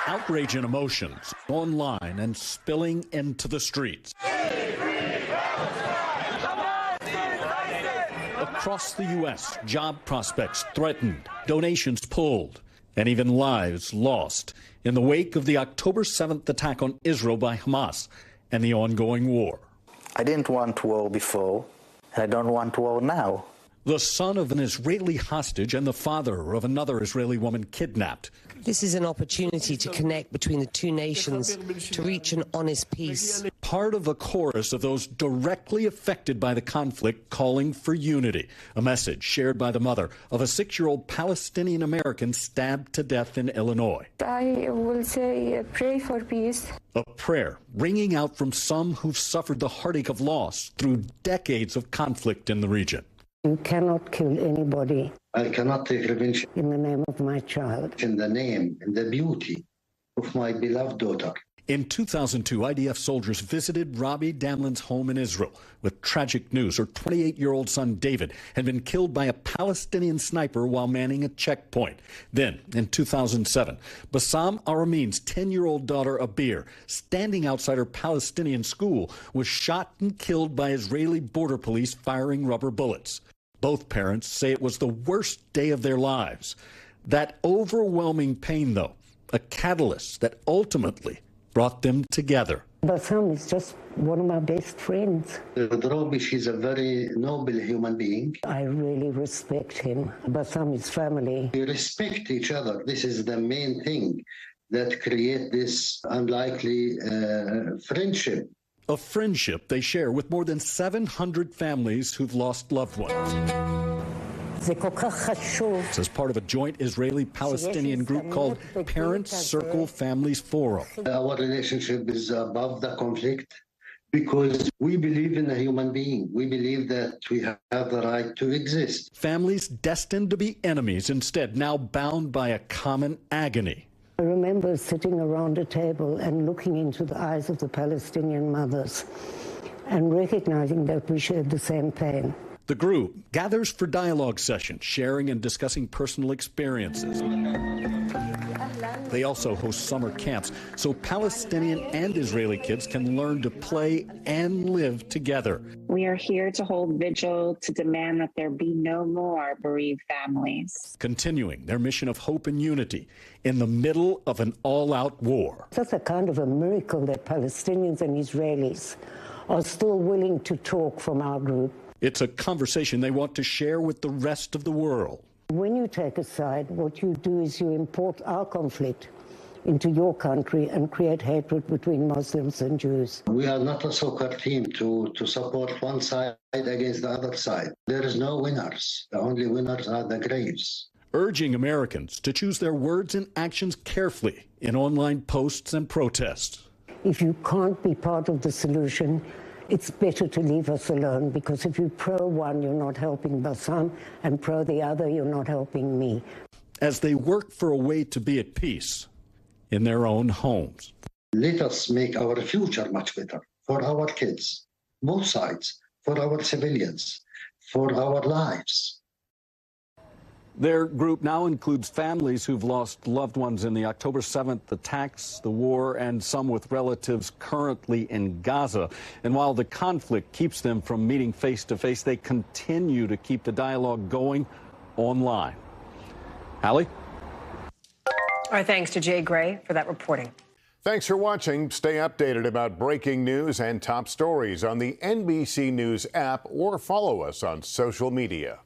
Outrage and emotions online and spilling into the streets. Across the U.S., job prospects threatened, donations pulled, and even lives lost in the wake of the October 7th attack on Israel by Hamas and the ongoing war. I didn't want war before, and I don't want war now. The son of an Israeli hostage and the father of another Israeli woman kidnapped. This is an opportunity to connect between the two nations to reach an honest peace. Part of a chorus of those directly affected by the conflict calling for unity. A message shared by the mother of a 6-year-old Palestinian American stabbed to death in Illinois. I will say pray for peace. A prayer ringing out from some who've suffered the heartache of loss through decades of conflict in the region. You cannot kill anybody. I cannot take revenge. In the name of my child. In the name and the beauty of my beloved daughter. In 2002, IDF soldiers visited Robbie Damlin's home in Israel with tragic news. Her 28-year-old son, David, had been killed by a Palestinian sniper while manning a checkpoint. Then, in 2007, Bassam Aramin's 10-year-old daughter, Abir, standing outside her Palestinian school, was shot and killed by Israeli border police firing rubber bullets. Both parents say it was the worst day of their lives. That overwhelming pain, though, a catalyst that ultimately brought them together. Bassam is just one of my best friends. Robbie, she's a very noble human being. I really respect him. Bassam is family. We respect each other. This is the main thing that creates this unlikely friendship. A friendship they share with more than 700 families who've lost loved ones. As part of a joint Israeli-Palestinian group called Parents Circle Families Forum. Our relationship is above the conflict because we believe in a human being. We believe that we have the right to exist. Families destined to be enemies instead, now bound by a common agony. I remember sitting around a table and looking into the eyes of the Palestinian mothers and recognizing that we shared the same pain. The group gathers for dialogue sessions, sharing and discussing personal experiences. They also host summer camps so Palestinian and Israeli kids can learn to play and live together. We are here to hold vigil to demand that there be no more bereaved families. Continuing their mission of hope and unity in the middle of an all-out war. That's a kind of a miracle that Palestinians and Israelis are still willing to talk from our group. It's a conversation they want to share with the rest of the world. When you take a side, what you do is you import our conflict into your country and create hatred between Muslims and Jews. We are not a soccer team to support one side against the other side. There is no winners. The only winners are the graves. Urging Americans to choose their words and actions carefully in online posts and protests. If you can't be part of the solution, it's better to leave us alone, because if you pro one, you're not helping Bassam, and pro the other, you're not helping me. As they work for a way to be at peace in their own homes. Let us make our future much better for our kids, both sides, for our civilians, for our lives. Their group now includes families who've lost loved ones in the October 7th attacks, the war, and some with relatives currently in Gaza. And while the conflict keeps them from meeting face to face, they continue to keep the dialogue going online. Allie? Our thanks to Jay Gray for that reporting. Thanks for watching. Stay updated about breaking news and top stories on the NBC News app or follow us on social media.